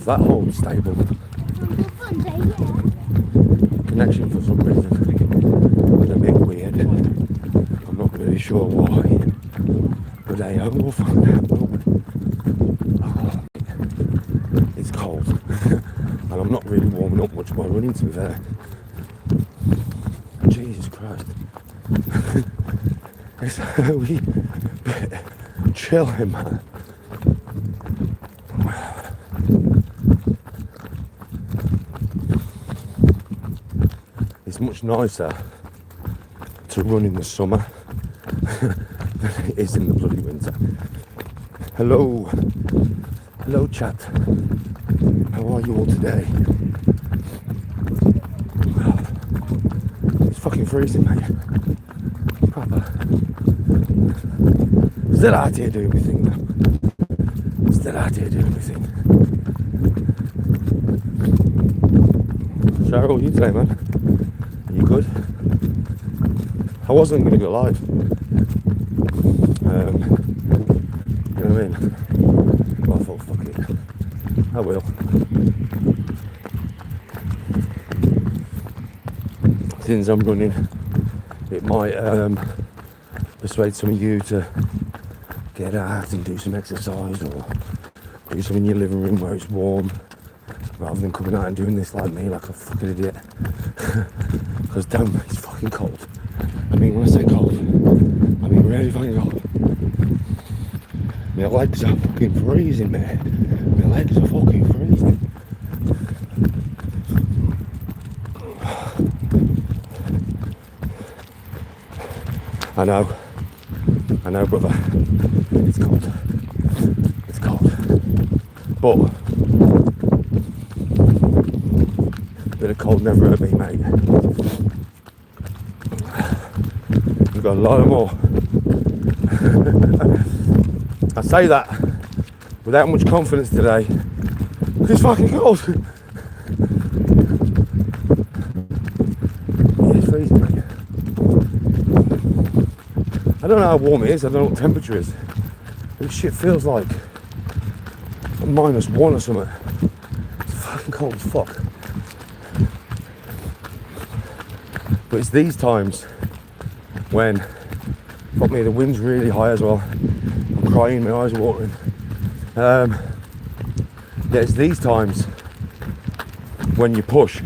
if that holds stable connection for some reason. It's a bit weird. I'm not really sure why. But hey, we'll find out, won't we? Oh, it's cold. And I'm not really warming up much by running, to be fair. Jesus Christ. It's a wee bit chilling, man. It's much nicer to run in the summer than it is in the bloody winter. Hello. Hello, chat. How are you all today? It's fucking freezing, mate. Proper. Still out here doing my thing, though. Still out here doing my thing. Cheryl, you today, man? Are you good? I wasn't going to go live. You know what I mean? Well, I thought, fuck it. I will. Since I'm running, it might persuade some of you to get out and do some exercise or do something in your living room where it's warm, rather than coming out and doing this like me, like a fucking idiot. Because damn, it's fucking cold. I mean, when I say cold, I mean really fucking cold. My legs are fucking freezing, man. My legs are fucking freezing. I know, brother. It's cold. It's cold. But a bit of cold never hurt me, mate. We've got a lot of more. I say that without much confidence today. It's fucking cold. Yeah, it's freezing, mate. I don't know how warm it is, I don't know what the temperature is. This shit feels like -1 or something. It's fucking cold as fuck. But it's these times when, fuck me, the wind's really high as well. I'm crying, my eyes are watering. Yeah, it's these times when you push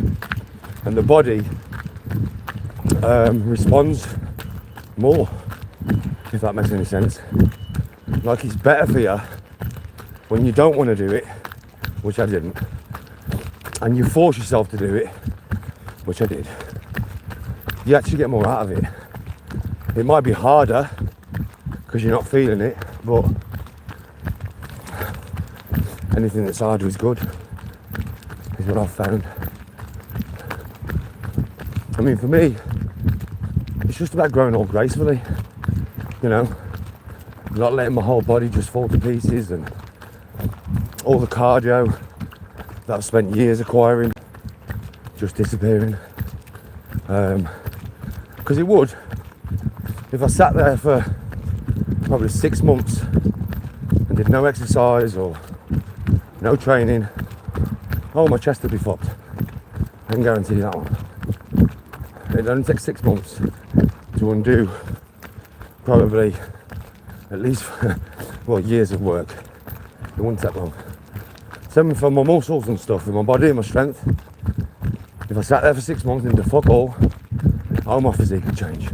and the body responds more, if that makes any sense. Like, it's better for you when you don't want to do it, which I didn't, and you force yourself to do it, which I did. You actually get more out of it. It might be harder because you're not feeling it, but anything that's harder is good, is what I've found. I mean, for me, it's just about growing all gracefully, you know, not letting my whole body just fall to pieces, and all the cardio that I've spent years acquiring just disappearing. Because it would, if I sat there for probably 6 months and did no exercise or no training, oh, my chest would be fucked. I can guarantee you that one. It only takes 6 months to undo probably at least, well, years of work. It wouldn't take long. Same for my muscles and stuff, and my body and my strength. If I sat there for 6 months and did fuck all, how my physique would change.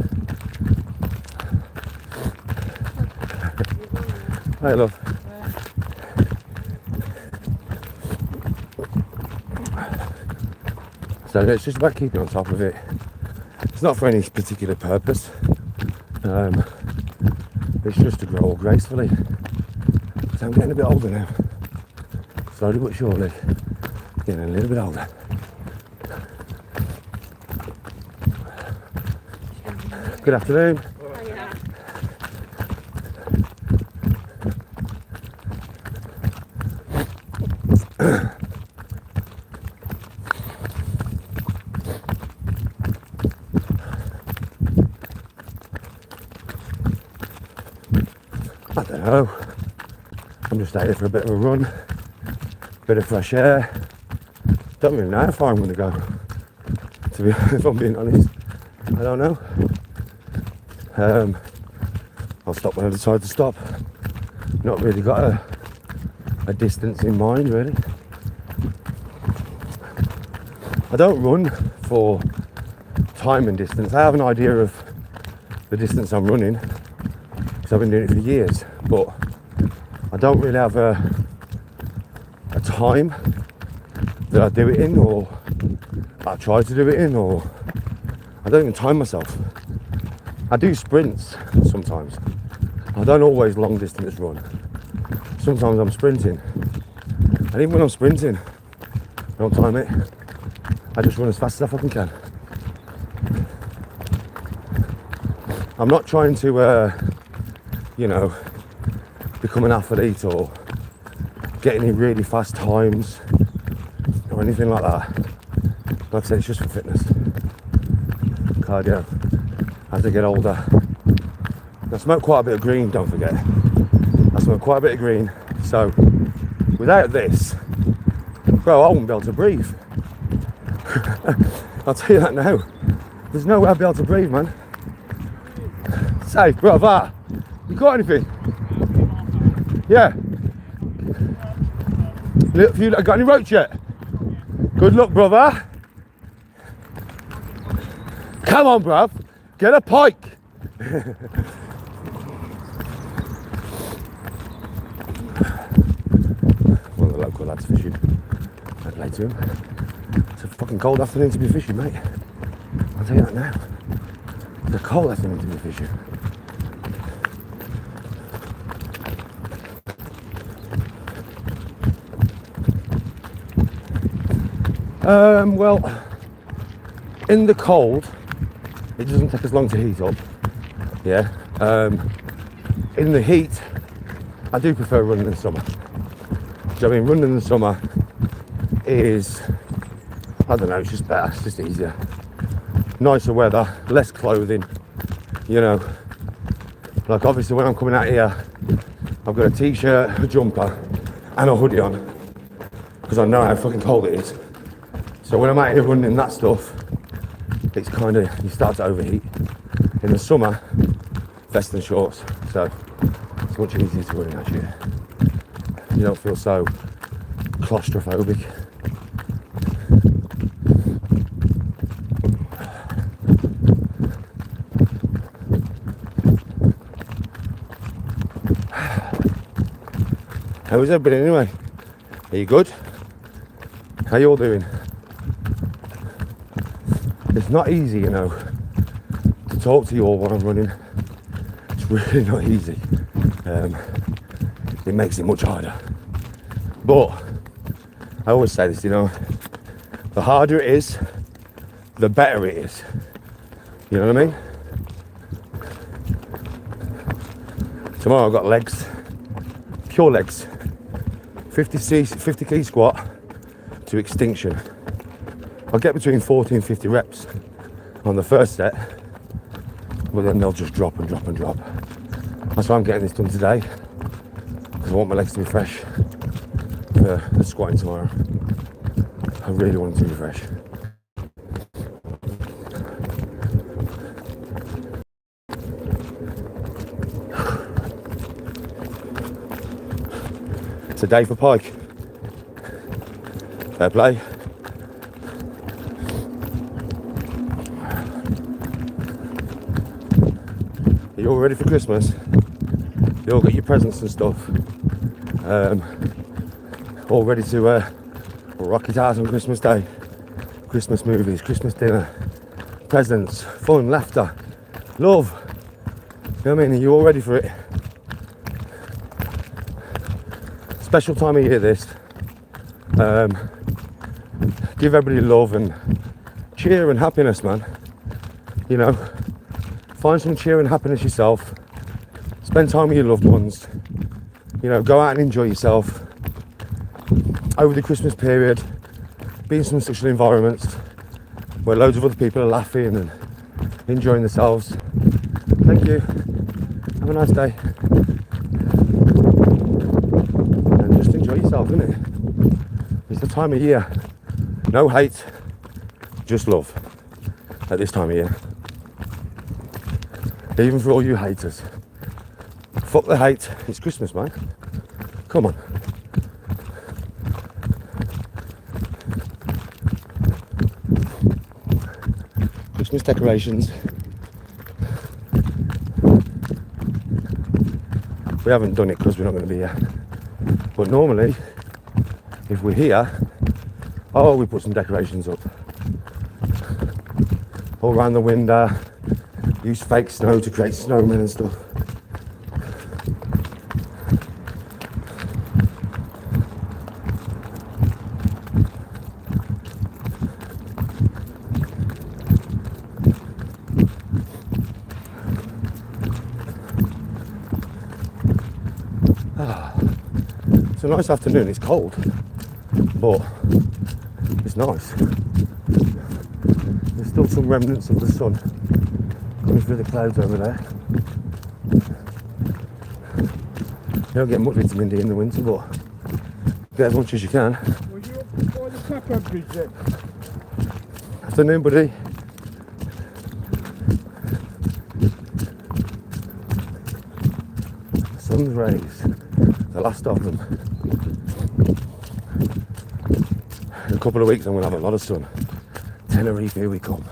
Hey, love. So it's just about keeping on top of it. It's not for any particular purpose. It's just to grow gracefully. So I'm getting a bit older now. Slowly but surely, getting a little bit older. Good afternoon. I don't know. I'm just out here for a bit of a run. bit of fresh air. Don't really know how far I'm going to go, to be, if I'm being honest. I don't know. I'll stop when I decide to stop. Not really got a distance in mind, really. I don't run for time and distance. I have an idea of the distance I'm running because I've been doing it for years, but I don't really have a time that I do it in, or I try to do it in, or I don't even time myself. I do sprints sometimes. I don't always long distance run. Sometimes I'm sprinting, and even when I'm sprinting, I don't time it. I just run as fast as I fucking can. I'm not trying to, become an athlete or get any really fast times or anything like that. Like I said, it's just for fitness. Cardio. As I get older. I smoke quite a bit of green, don't forget. I smoke quite a bit of green. So, without this, bro, I won't be able to breathe. I'll tell you that now. There's no way I'll be able to breathe, man. Say, brother, you got anything? Yeah. Got any roach yet? Good luck, brother. Come on, bruv. Get a pike. One of the local lads fishing. I'd lay to him. It's a fucking cold afternoon to be fishing, mate. I'll tell you that now. It's a cold afternoon to be fishing. Well, in the cold, it doesn't take as long to heat up. Yeah. In the heat, I do prefer running in the summer. So, I mean, running in the summer is, I don't know, it's just better, it's just easier. Nicer weather, less clothing, you know. Like, obviously, when I'm coming out here, I've got a t-shirt, a jumper, and a hoodie on, because I know how fucking cold it is. So when I'm out here running in that stuff, it's kind of, you start to overheat. In the summer, vest and shorts, so it's much easier to run in that shit. You don't feel so claustrophobic. How is everybody anyway? Are you good? How you all doing? It's not easy, you know, to talk to you all while I'm running. It's really not easy. It makes it much harder. But I always say this, you know, the harder it is, the better it is. You know what I mean? Tomorrow I've got legs, pure legs, 50 key squat to extinction. I'll get between 40 and 50 reps on the first set, but then they'll just drop and drop and drop. That's why I'm getting this done today, because I want my legs to be fresh for the squatting tomorrow. I really want them to be fresh. It's a day for pike. Fair play. You all ready for Christmas? You all got your presents and stuff. All ready to rock it out on Christmas Day. Christmas movies, Christmas dinner, presents, fun, laughter, love. You know what I mean? Are you all ready for it? Special time of year this. Give everybody love and cheer and happiness, man. You know, find some cheer and happiness yourself. Spend time with your loved ones. You know, go out and enjoy yourself. Over the Christmas period, be in some social environments where loads of other people are laughing and enjoying themselves. Thank you. Have a nice day. And just enjoy yourself, innit? It's the time of year. No hate, just love at this time of year. Even for all you haters. Fuck the hate. It's Christmas, man. Come on. Christmas decorations. We haven't done it because we're not going to be here. But normally, if we're here, oh, we put some decorations up. All around the window. Use fake snow to create snowmen and stuff. It's a nice afternoon. It's cold, but it's nice. There's still some remnants of the sun coming through the clouds over there. You don't get much vitamin D in the winter, but get as much as you can. Was you up before the pepper bridge then? Afternoon, buddy. Sun's rays, the last of them. In a couple of weeks I'm going to have a lot of sun. Tenerife, here we come.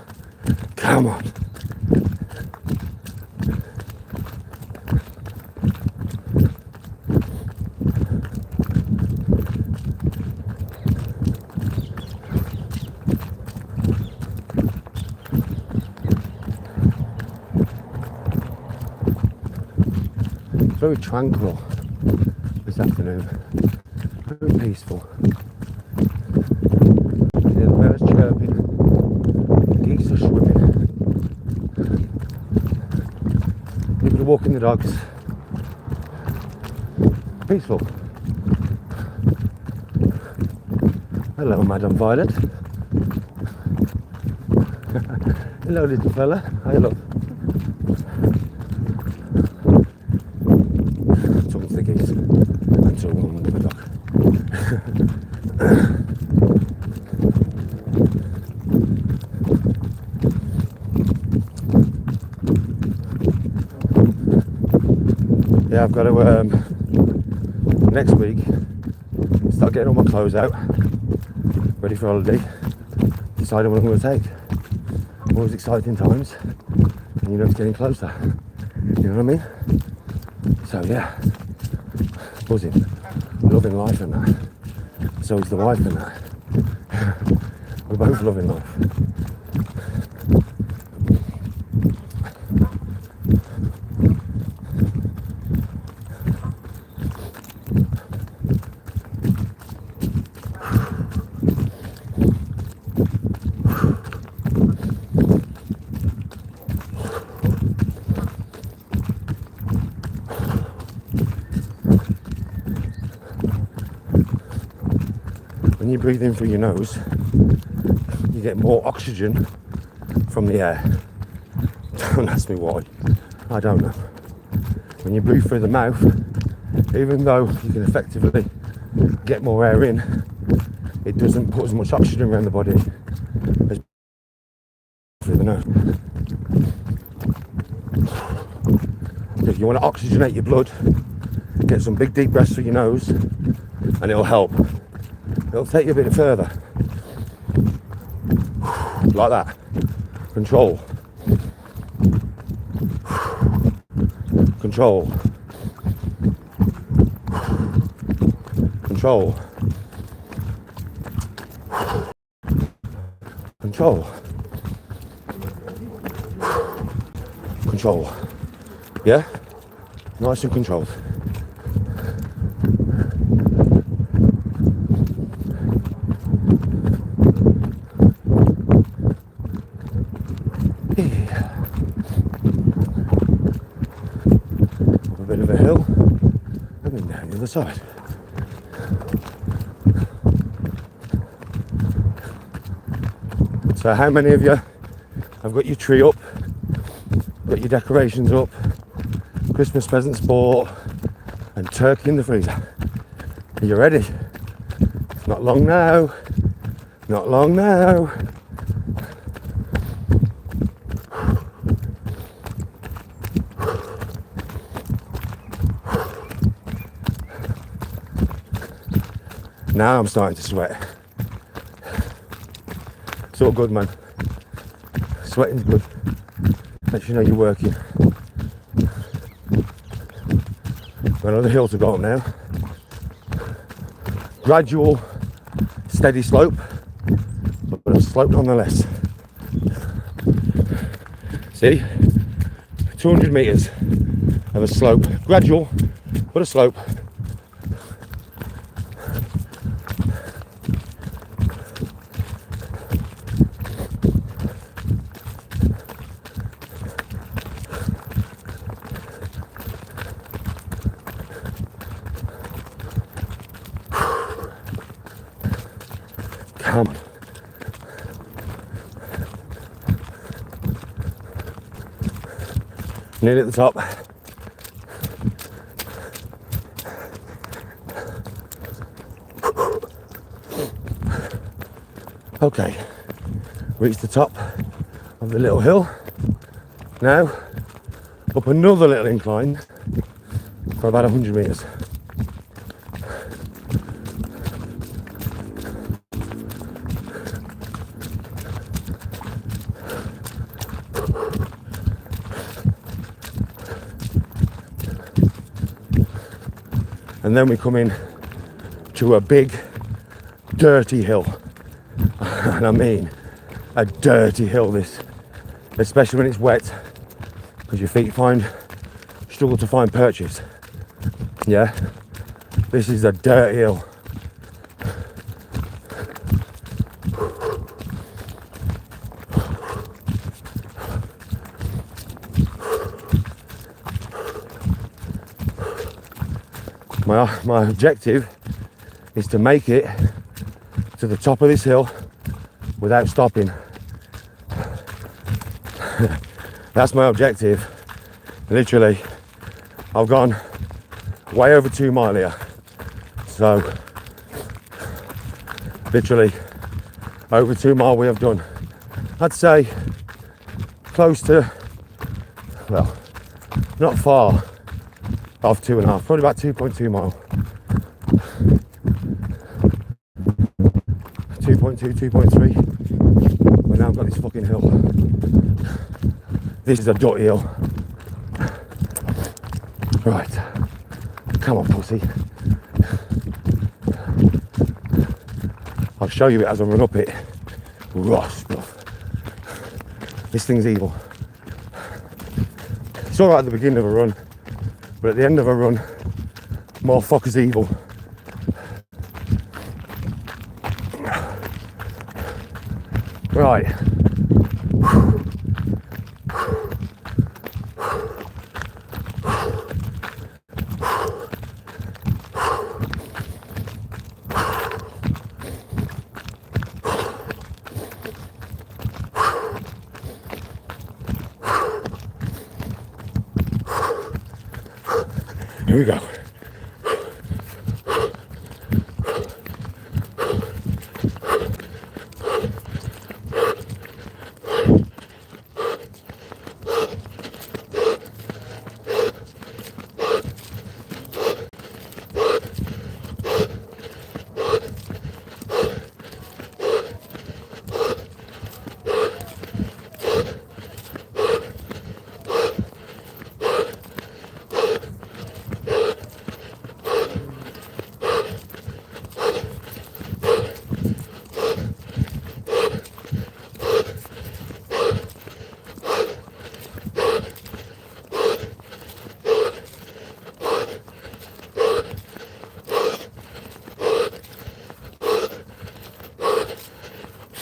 Come on. It's very tranquil this afternoon. Very peaceful. The birds chirping. The geese are swimming. People are walking the dogs. Peaceful. Hello, Madam Violet. Hello, little fella. Hi, love. Talking to the geese and to a woman with a dog. Yeah, I've got to next week start getting all my clothes out, ready for holiday, deciding what I'm going to take. Always exciting times, and you know it's getting closer. You know what I mean? So yeah, buzzing, loving life and that. So is the wife and that. We're both loving life. When you breathe in through your nose, you get more oxygen from the air. Don't ask me why. I don't know. When you breathe through the mouth, even though you can effectively get more air in, it doesn't put as much oxygen around the body as through the nose. If you want to oxygenate your blood, get some big deep breaths through your nose and it'll help. It'll take you a bit further. Like that. Control. Control. Control. Control. Control. Yeah? Nice and controlled. A bit of a hill and then down the other side. So how many of you have got your tree up, got your decorations up, Christmas presents bought and turkey in the freezer? Are you ready? Not long now. Not long now. Now I'm starting to sweat. It's all good, man. Sweating's good. Lets you know you're working. Got another hill to go up now. Gradual, steady slope, but a slope nonetheless. See? 200 metres of a slope. Gradual, but a slope. Come on. Nearly at the top. Okay, reached the top of the little hill. Now, up another little incline for about 100 metres. And then we come in to a big, dirty hill. And I mean, a dirty hill this, especially when it's wet, because your feet struggle to find purchase. Yeah, this is a dirty hill. My objective is to make it to the top of this hill without stopping. That's my objective. Literally, I've gone way over 2 miles here. So, literally, over 2 miles we have done. I'd say close to, well, not far off 2.5, probably about 2.2 miles. 2.2, 2.3. We've now got this fucking hill. This is a dirty hill. Right. Come on, pussy. I'll show you it as I run up it. Raw stuff. This thing's evil. It's alright at the beginning of a run, but at the end of a run, more fuckers evil. Right. Here we go.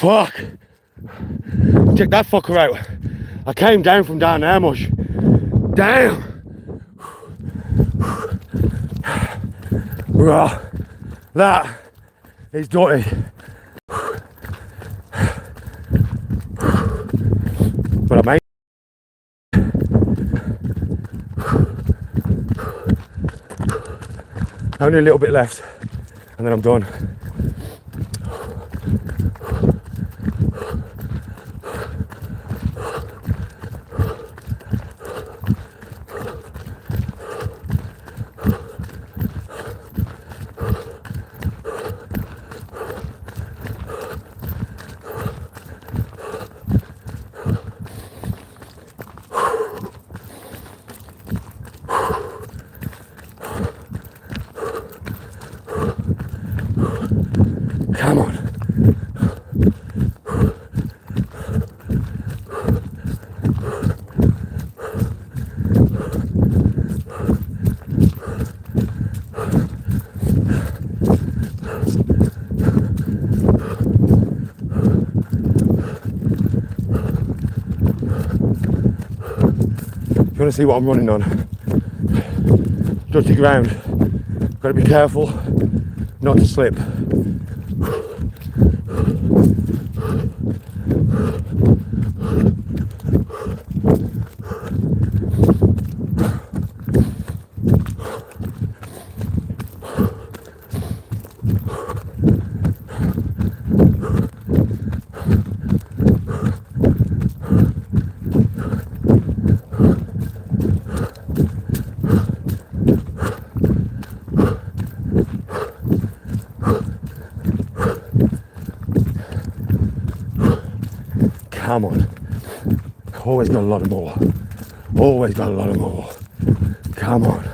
Fuck! Check that fucker out. I came down from down there much. Damn! Raw. That is dirty. But I made only a little bit left and then I'm done. Come on. If you want to see what I'm running on, dodgy ground, got to be careful not to slip. Come on. Always got a lot of more. Always got a lot of more. Come on.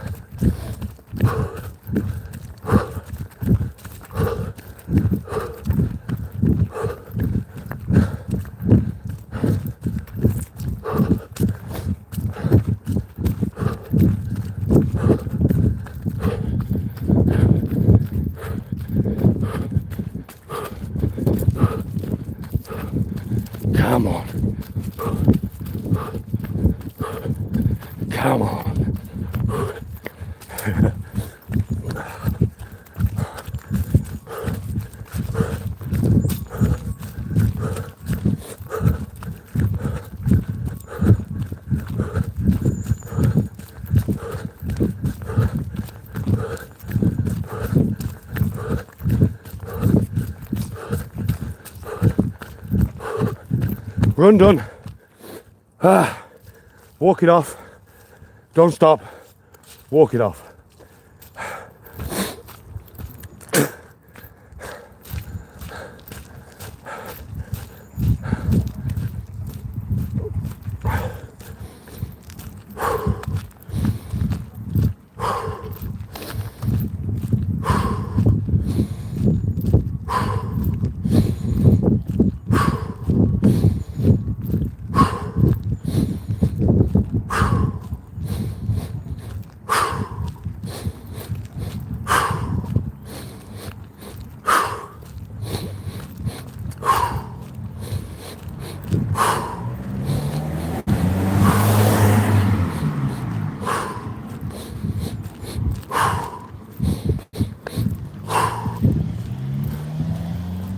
Come on. Come on. Run done. Walk it off. Don't stop. Walk it off.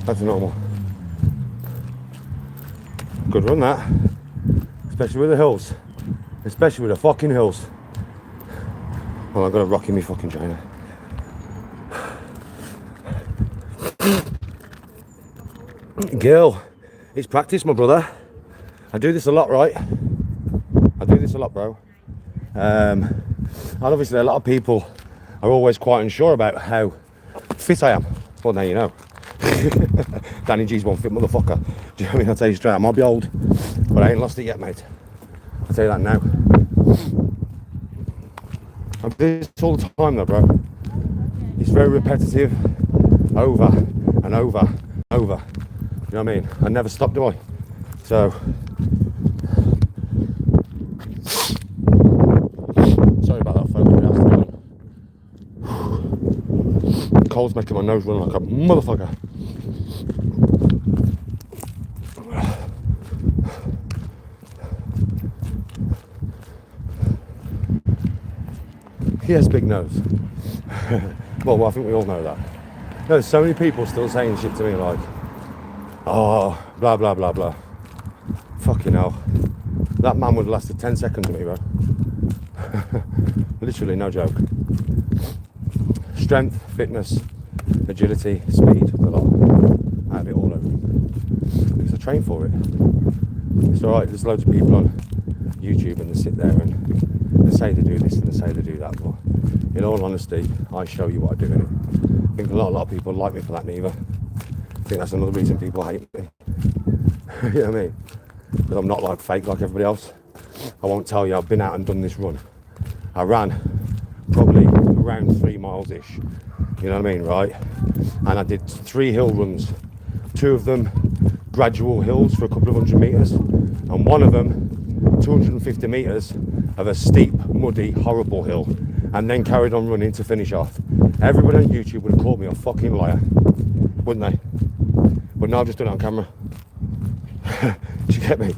That's normal. Good run that. Especially with the hills. Especially with the fucking hills. Well, I've got a rock in me fucking trainer. Girl, it's practice, my brother. I do this a lot, right? I do this a lot, bro. And obviously a lot of people are always quite unsure about how fit I am. Well, now you know. Danny G's one fit motherfucker. Do you know what I mean? I'll tell you straight, I might be old, but I ain't lost it yet, mate. I'll tell you that now. I do this all the time though, bro. It's very repetitive, over and over and over. You know what I mean? I never stop, do I? So, sorry about that, folks. It has to be done. Cold's making my nose run like a motherfucker. He has a big nose. well, I think we all know that. There's so many people still saying shit to me like, oh, blah, blah, blah, blah. Fucking hell. That man would have lasted 10 seconds to me, bro. Literally, no joke. Strength, fitness, agility, speed, a lot. I have it all over. train for it. It's alright, there's loads of people on YouTube and they sit there and they say they do this and they say they do that, but in all honesty, I show you what I do in it. I think a lot of people like me for that neither. I think that's another reason people hate me. You know what I mean? Because I'm not like fake like everybody else. I won't tell you I've been out and done this run. I ran probably around 3 miles-ish, you know what I mean, right? And I did 3 hill runs, 2 of them gradual hills for a couple of 100 metres, and one of them 250 metres of a steep, muddy, horrible hill, and then carried on running to finish off. Everybody on YouTube would have called me a fucking liar, wouldn't they? But no, I've just done it on camera. Do you get me?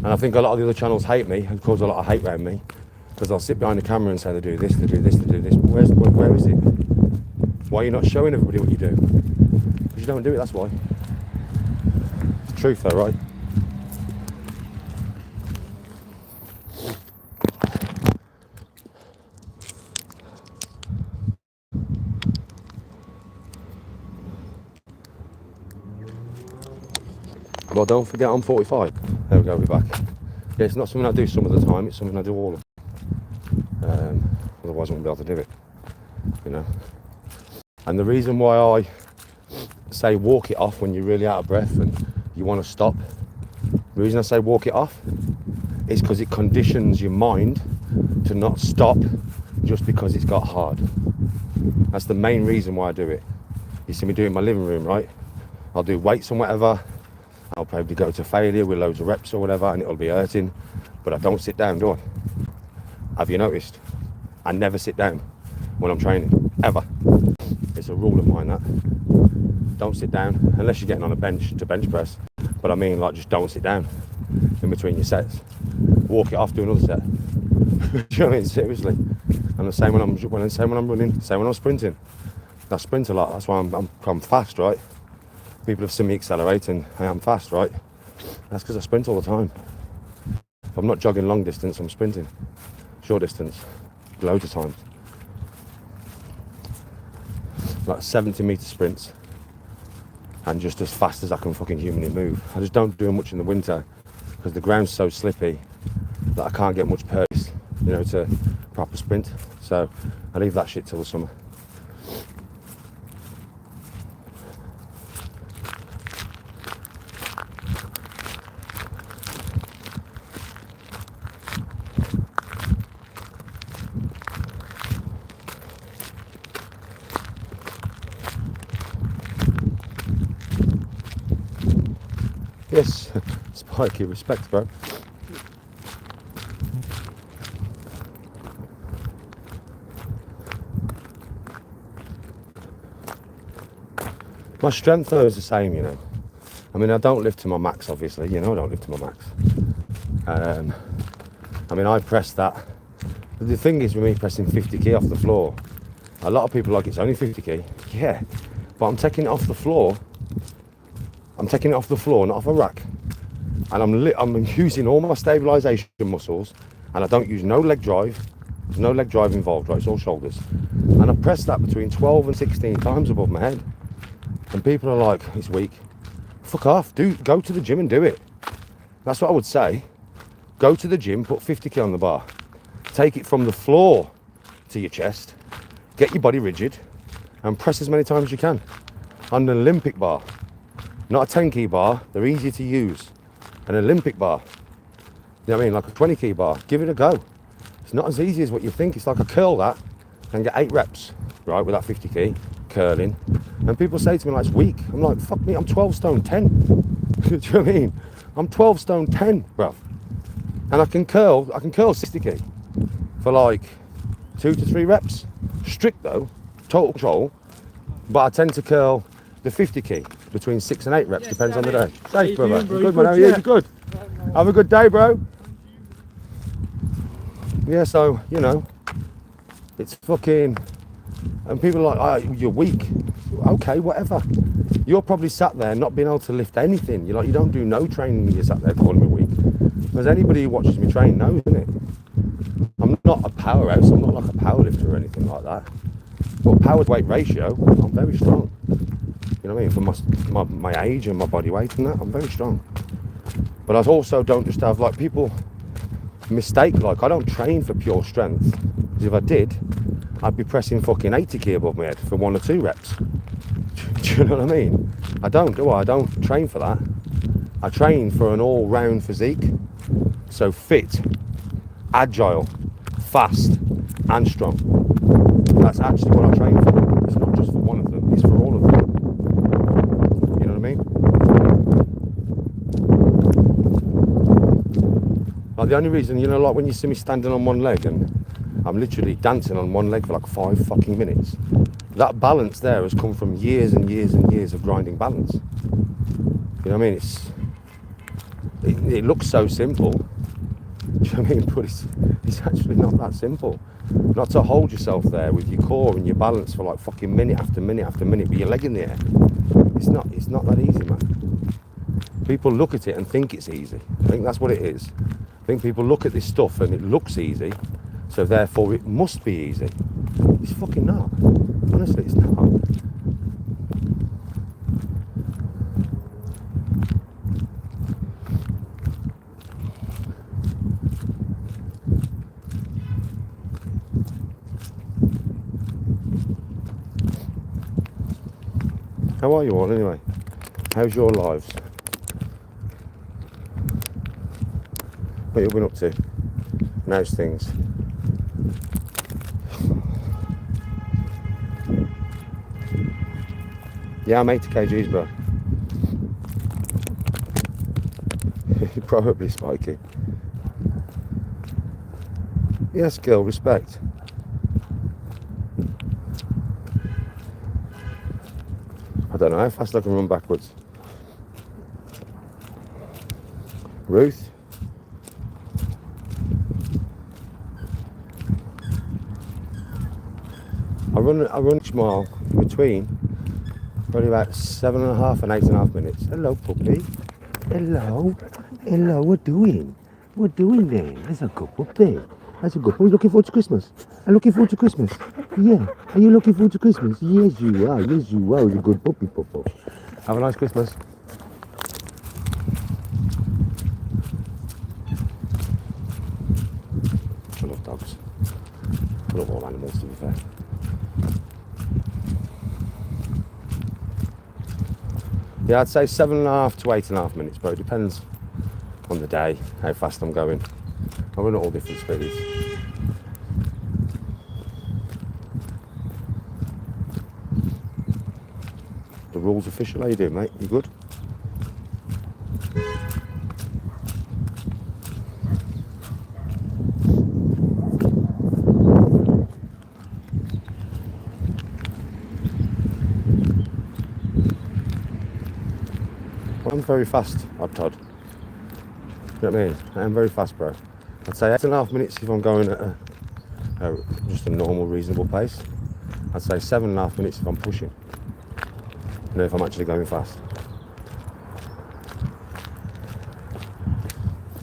And I think a lot of the other channels hate me and cause a lot of hate around me because I'll sit behind the camera and say they do this, they do this, they do this. But where is it? Why are you not showing everybody what you do? Because you don't do it, that's why. It's the truth though, right? Well, don't forget I'm 45. There we go, we're back. Yeah, it's not something I do some of the time, it's something I do all of the time. Otherwise I wouldn't be able to do it, you know. And the reason why I say walk it off when you're really out of breath and you want to stop, the reason I say walk it off is because it conditions your mind to not stop just because it's got hard. That's the main reason why I do it. You see me do it in my living room, right? I'll do weights and whatever. I'll probably go to failure with loads of reps or whatever and it'll be hurting, but I don't sit down, do I? Have you noticed? I never sit down when I'm training, ever. It's a rule of mine, that. Don't sit down, unless you're getting on a bench to bench press. But I mean, like, just don't sit down in between your sets. Walk it off, do another set. Do you know what I mean? Seriously. And the same when I'm running, same when I'm sprinting. I sprint a lot, that's why I'm fast, right? People have seen me accelerate and I am fast, right? That's because I sprint all the time. If I'm not jogging long distance, I'm sprinting. Short distance, loads of times. Like 70-metre sprints. And just as fast as I can fucking humanly move. I just don't do much in the winter because the ground's so slippy that I can't get much pace, you know, to proper sprint. So I leave that shit till the summer. Yes, Spikey, respect, bro. My strength though is the same, you know. I mean, I don't lift to my max, obviously. You know I don't lift to my max. I mean, I press that. The thing is with me pressing 50k off the floor, a lot of people like it's only 50k. Yeah, but I'm taking it off the floor. I'm taking it off the floor, not off a rack. And I'm using all my stabilisation muscles, and I don't use no leg drive. There's no leg drive involved, right? It's all shoulders. And I press that between 12 and 16 times above my head. And people are like, it's weak. Fuck off, go to the gym and do it. That's what I would say. Go to the gym, put 50k on the bar. Take it from the floor to your chest. Get your body rigid and press as many times as you can. On an Olympic bar. Not a 10 key bar, they're easy to use. An Olympic bar, you know what I mean, like a 20 key bar, give it a go. It's not as easy as what you think. It's like I curl that and get 8 reps, right, with that 50 key, curling. And people say to me like, it's weak. I'm like, fuck me, I'm 12 stone 10. Do you know what I mean? I'm 12 stone 10, bruv. And I can curl 60 key for like 2 to 3 reps. Strict though, total control. But I tend to curl the 50 key between 6 and 8 reps, yes, depends on the day. Safe, brother. Good, man. How are you? You good? Have a good day, bro. Yeah, so, you know, it's fucking, and people are like, oh, you're weak. Okay, whatever. You're probably sat there not being able to lift anything. You're like, you don't do no training, you're sat there calling me weak. Because anybody who watches me train knows, isn't it? I'm not a powerhouse, I'm not like a powerlifter or anything like that. But power to weight ratio, I'm very strong. You know what I mean? For my age and my body weight and that, I'm very strong. But I also don't just have, like, people mistake, like, I don't train for pure strength. Because if I did, I'd be pressing fucking 80 kg above my head for 1 or 2 reps. Do you know what I mean? I don't, do I? I don't train for that. I train for an all-round physique. So fit, agile, fast, and strong. That's actually what I train for. It's not just for one of them, it's for all of them. You know what I mean? Like, the only reason, you know, like when you see me standing on one leg and I'm literally dancing on one leg for like 5 fucking minutes, that balance there has come from years and years and years of grinding balance. You know what I mean? It looks so simple. Do you know what I mean? But it's actually not that simple. Not to hold yourself there with your core and your balance for like fucking minute after minute after minute with your leg in the air. It's not that easy, man. People look at it and think it's easy. I think that's what it is. I think people look at this stuff and it looks easy, so therefore it must be easy. It's fucking not. Honestly, it's not. How are you all anyway? How's your lives? What have you been up to? And how's things? Yeah, I'm 80 kgs, bro. You're probably spiky. Yes, girl, respect. I don't know how fast I can run backwards. Ruth? I run each mile between probably about 7.5 and 8.5 minutes. Hello, puppy. Hello. Hello, what doing? What doing there? That's a good puppy. That's a good puppy. Looking forward to Christmas? I'm looking forward to Christmas. Yeah. Are you looking forward to Christmas? Yes, you are. Yes, you are. You're a good puppy, puppo. Have a nice Christmas. I love dogs. I love all animals, to be fair. Yeah, I'd say 7.5 to 8.5 minutes, but it depends on the day, how fast I'm going. I run at all different speeds. The rules official, how you doing, mate? You good? I'm very fast, Todd. You know what I mean? I am very fast, bro. I'd say 8.5 minutes if I'm going at just a normal, reasonable pace. I'd say 7.5 minutes if I'm pushing. You know, if I'm actually going fast.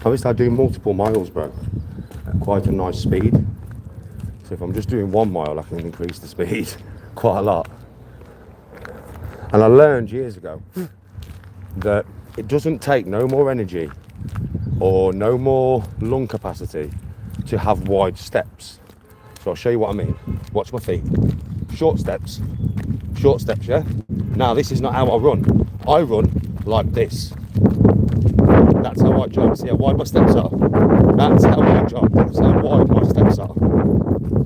Obviously, I do multiple miles, bro, at quite a nice speed. So if I'm just doing 1 mile, I can increase the speed quite a lot. And I learned years ago that it doesn't take no more energy or no more lung capacity to have wide steps. So I'll show you what I mean. Watch my feet. Short steps, yeah? Now this is not how I run. I run like this. That's how I jog. See how wide my steps are? That's how I jog. That's how wide my steps are.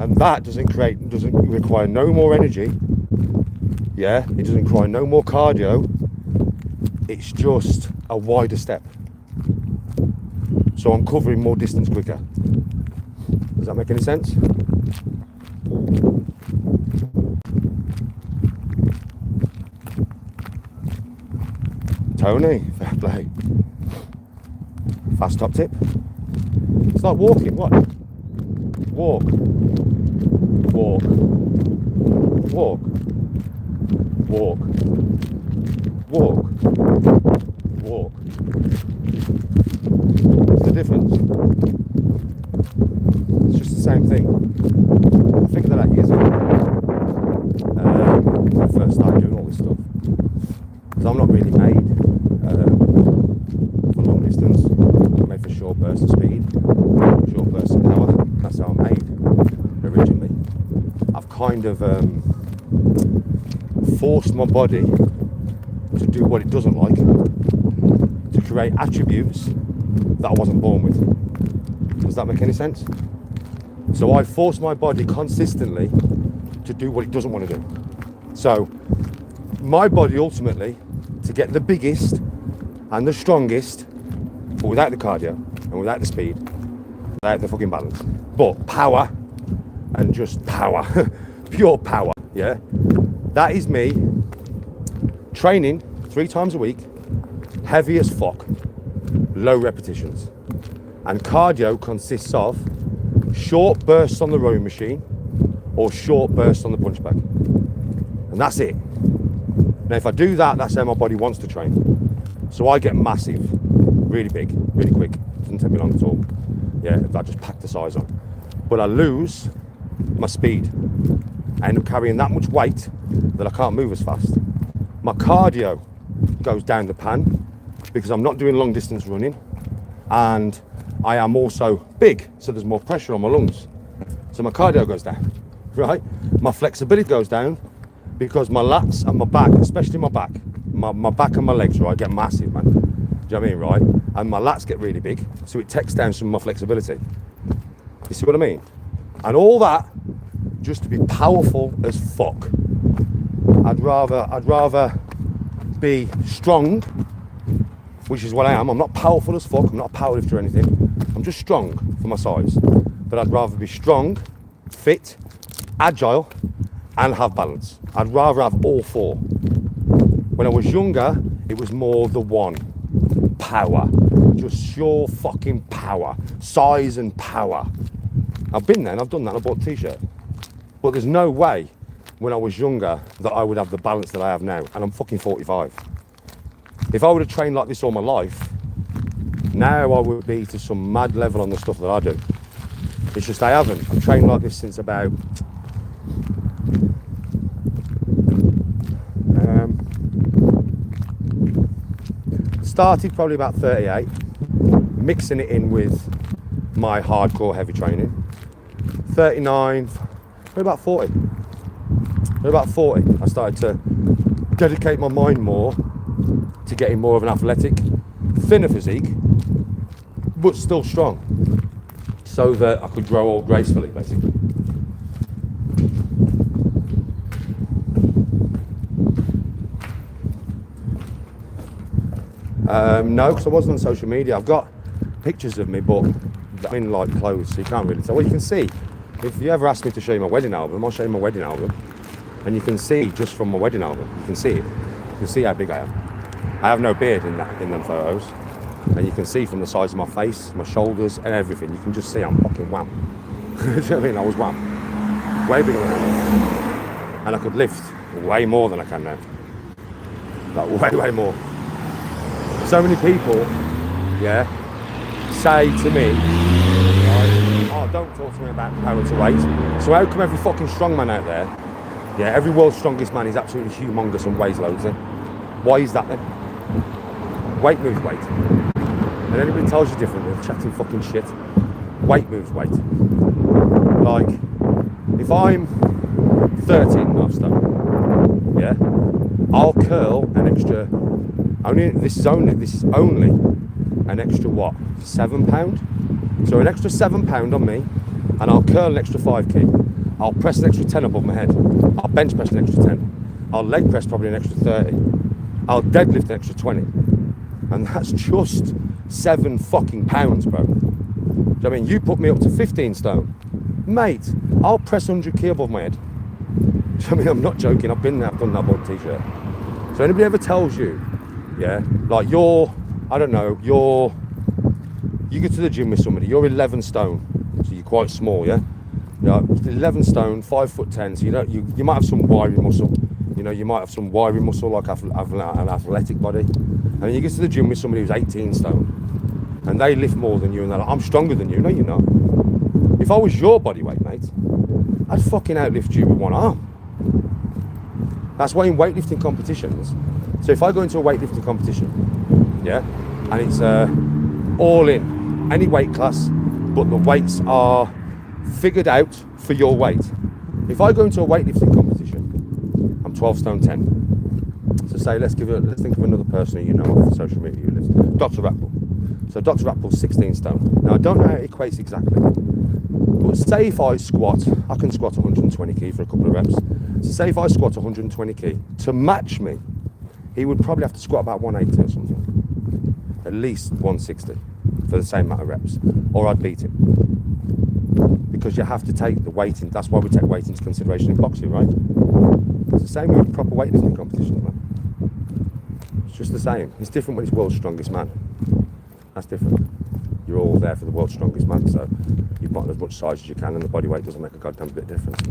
And that doesn't require no more energy. Yeah, it doesn't require no more cardio. It's just a wider step. So I'm covering more distance quicker. Does that make any sense? Tony, fair play. Fast top tip. It's like walking, what? Walk. Walk. Walk. Walk. Walk. Walk. What's the difference? the same thing. I figured that out years ago. When I first started doing all this stuff. Because I'm not really made for long distance. I'm made for short bursts of speed, short bursts of power. That's how I'm made originally. I've kind of forced my body to do what it doesn't like, to create attributes that I wasn't born with. Does that make any sense? So I force my body consistently to do what it doesn't want to do. So my body ultimately, to get the biggest and the strongest, but without the cardio and without the speed, without the fucking balance, but power and just power, pure power, yeah? That is me training 3 times a week, heavy as fuck, low repetitions. And cardio consists of short bursts on the rowing machine or short bursts on the punch bag. And that's it. Now if I do that, that's how my body wants to train. So I get massive, really big, really quick. Doesn't take me long at all. Yeah, if I just pack the size on. But I lose my speed. I end up carrying that much weight that I can't move as fast. My cardio goes down the pan because I'm not doing long distance running, and I am also big, so there's more pressure on my lungs. So my cardio goes down, right? My flexibility goes down because my lats and my back, especially my back and my legs, right, get massive, man. Do you know what I mean, right? And my lats get really big, so it takes down some of my flexibility. You see what I mean? And all that just to be powerful as fuck. I'd rather be strong, which is what I am. I'm not powerful as fuck. I'm not a powerlifter or anything. I'm just strong for my size. But I'd rather be strong, fit, agile, and have balance. I'd rather have all 4. When I was younger, it was more the one. Power. Just sheer fucking power. Size and power. I've been there and I've done that. I bought a t-shirt. But there's no way when I was younger that I would have the balance that I have now. And I'm fucking 45. If I would have trained like this all my life, now I would be to some mad level on the stuff that I do. It's just I haven't. I've trained like this since about started probably about 38, mixing it in with my hardcore heavy training. 39, maybe about 40. Maybe about 40, I started to dedicate my mind more to getting more of an athletic, thinner physique, but still strong, so that I could grow old gracefully, basically. No, because I wasn't on social media. I've got pictures of me, but I'm in like clothes, so you can't really tell. Well, you can see. If you ever ask me to show you my wedding album, I'll show you my wedding album, and you can see just from my wedding album. You can see it. You can see how big I am. I have no beard in them photos, and you can see from the size of my face, my shoulders, and everything. You can just see I'm fucking wham. Do you know what I mean? I was wham. Way bigger than I am. And I could lift way more than I can now. Like way more. So many people, yeah, say to me, oh, don't talk to me about power to weight. So how come every fucking strongman out there, yeah, every world's strongest man is absolutely humongous and weighs loads then? Why is that then? Weight moves weight. And anybody tells you different, they're chatting fucking shit. Weight moves weight. Like, if I'm 13.5 stone, yeah, I'll curl an extra, this is only an extra what, £7? So an extra £7 on me, and I'll curl an extra 5 kg. I'll press an extra 10 above my head. I'll bench press an extra 10. I'll leg press probably an extra 30. I'll deadlift an extra 20. And that's just 7 fucking pounds, bro. Do you know what I mean? You put me up to 15 stone. Mate, I'll press 100 kg above my head. Do you know what I mean? I'm not joking. I've been there, I've done that on t-shirt. So anybody ever tells you, yeah, like you go to the gym with somebody, you're 11 stone, so you're quite small, yeah? You're 11 stone, 5'10", so you might have some wiry muscle, you know, you might have some wiry muscle like an athletic body. And then you get to the gym with somebody who's 18 stone, and they lift more than you, and they're like, I'm stronger than you. No, you're not. If I was your body weight, mate, I'd fucking outlift you with one arm. That's why in weightlifting competitions, so if I go into a weightlifting competition, yeah, and it's all in, any weight class, but the weights are figured out for your weight. If I go into a weightlifting competition, I'm 12 stone 10. So say, let's think of another person who you know off social media who lives, Dr. Ratbull. So Dr. Ratbull's 16 stone. Now I don't know how it equates exactly, but say if I squat, I can squat 120 kg for a couple of reps. So say if I squat 120 kg, to match me, he would probably have to squat about 180 or something. At least 160 for the same amount of reps, or I'd beat him. Because you have to take the weight in, that's why we take weight into consideration in boxing, right? It's the same with proper weightlifting competitions, man. It's just the same. It's different when it's world's strongest man. That's different. You're all there for the world's strongest man, so you put on as much size as you can, and the body weight doesn't make a goddamn bit of difference.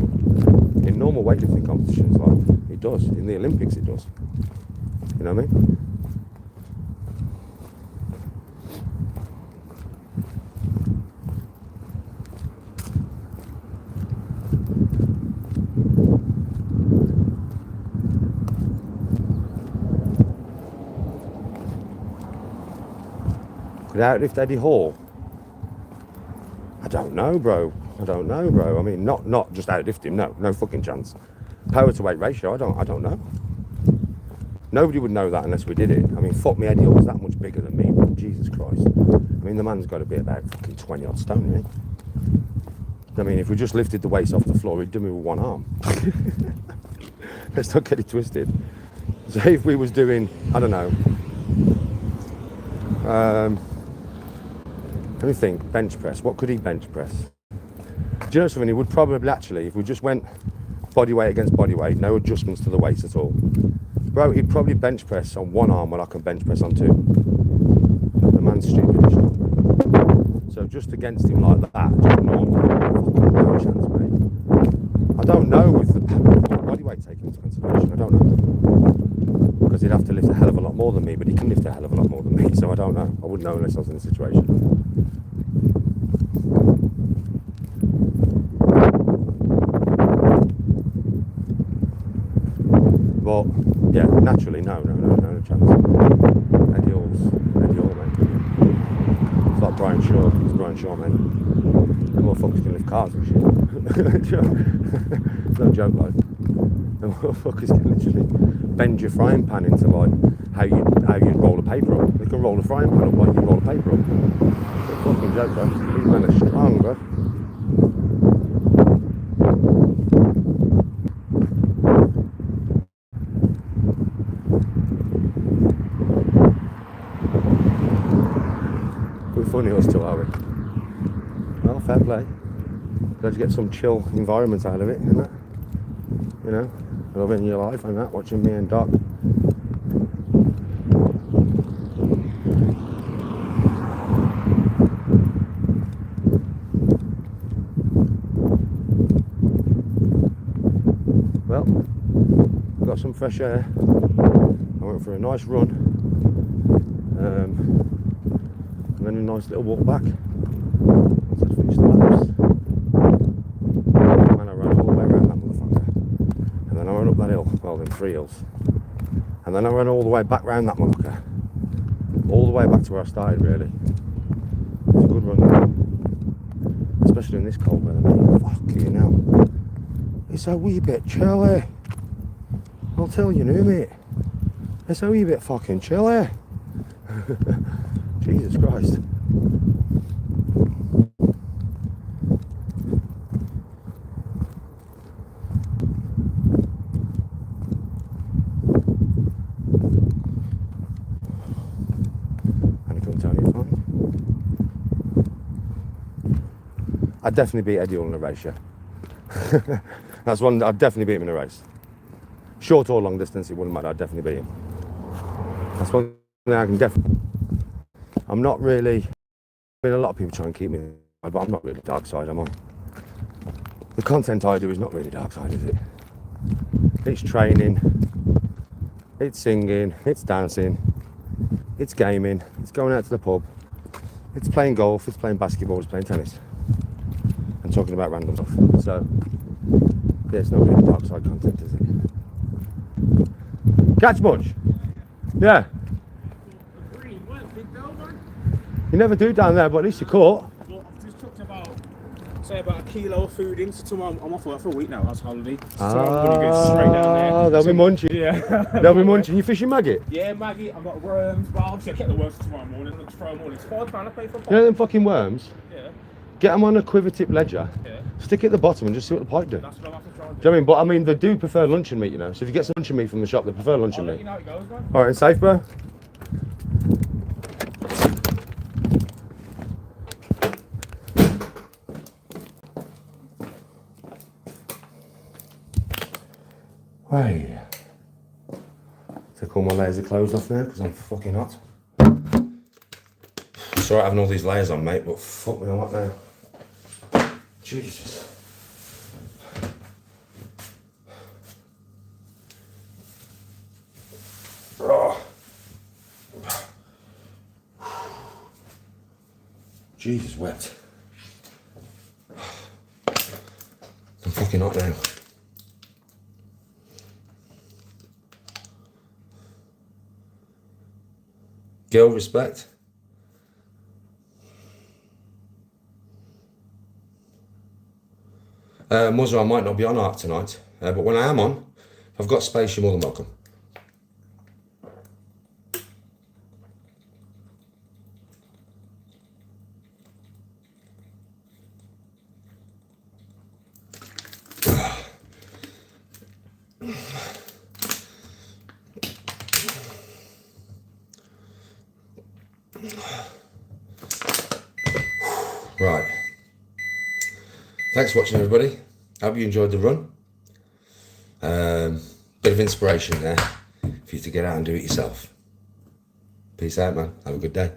In normal weightlifting competitions, like, it does. In the Olympics, it does. You know what I mean? Could outlift Eddie Hall? I don't know, bro. I mean, not just outlift him. No fucking chance. Power to weight ratio. I don't know. Nobody would know that unless we did it. I mean, fuck me, Eddie Hall's that much bigger than me. But Jesus Christ. I mean, the man's got to be about fucking 20 odd stone, really. I mean, if we just lifted the weights off the floor, he'd do me with one arm. Let's not get it twisted. So if we was doing, I don't know. Let me think, bench press. What could he bench press? Do you know something? He would probably actually, if we just went body weight against body weight, no adjustments to the weights at all. Bro, he'd probably bench press on one arm when I can bench press on two. The man's stupid. So just against him like that, just normal, no chance, mate. I don't know with the body weight taken into consideration, I don't know. Because he'd have to lift a hell of a lot more than me, but he can lift a hell of a lot more than me, so I don't know. I wouldn't know unless I was in the situation. But yeah, naturally, no chance. Eddie Hall, mate. It's like Brian Shaw. It's Brian Shaw, mate. The motherfuckers can lift cars and shit. No joke, like. The motherfuckers can literally bend your frying pan into like how you roll a paper up. They can roll a frying pan up like you roll a paper up. It's a fucking joke, bro. These men are strong, bro. Funny us two, are we? Well, fair play. Glad you get some chill environment out of it, isn't it? You know, loving your life and that, watching me and Doc. Well, got some fresh air. I went for a nice run. And then a nice little walk back once I'd finished the laps. And I ran all the way around that motherfucker. And then I ran up that hill, well then 3 hills. And then I ran all the way back round that motherfucker. All the way back to where I started, really. It's a good run. Especially in this cold weather, mate. Fuck you now. It's a wee bit chilly. I'll tell you now, mate. It's a wee bit fucking chilly. Jesus Christ. Honeycomb Tony, fine. I'd definitely beat Eddie Hall in a race, yeah. That's one, I'd definitely beat him in a race. Short or long distance, it wouldn't matter, I'd definitely beat him. That's one thing I can definitely. I'm not really, I mean, a lot of people try and keep me, but I'm not really dark side, I'm on. The content I do is not really dark side, is it? It's training, it's singing, it's dancing, it's gaming, it's going out to the pub, it's playing golf, it's playing basketball, it's playing tennis. And talking about random stuff. So, yeah, it's not really dark side content, is it? Catch much? Yeah. You never do down there, but at least you caught. Well, I've just took about a kilo of food in, so tomorrow I'm off work for a week now, that's holiday. So tomorrow I'm going to go straight down there. They'll be munching. Yeah. They'll be munching. You fishing maggot? Yeah, Maggie, I've got worms, but obviously I kept the worms for tomorrow morning, and tomorrow morning it's £5 I pay for a You know them fucking worms? Yeah. Get them on a quiver tip ledger, Yeah. stick it at the bottom and just see what the pike do. That's what I'm after trying to Do you know what I mean? But I mean, they do prefer luncheon meat, you know. So if you get some luncheon meat from the shop, they prefer luncheon I'll let meat. you know how it goes, man. All right, and safe, bro. Hey. Take all my layers of clothes off now because I'm fucking hot. It's alright having all these layers on, mate, but fuck me, what now? Jesus. Oh. Jesus wept. I'm fucking hot now. Girl respect. Muzzer, I might not be on art tonight, but when I am on, if I've got space, you're more than welcome. Right. Thanks for watching, everybody. Hope you enjoyed the run. Bit of inspiration there for you to get out and do it yourself. Peace out, man. Have a good day.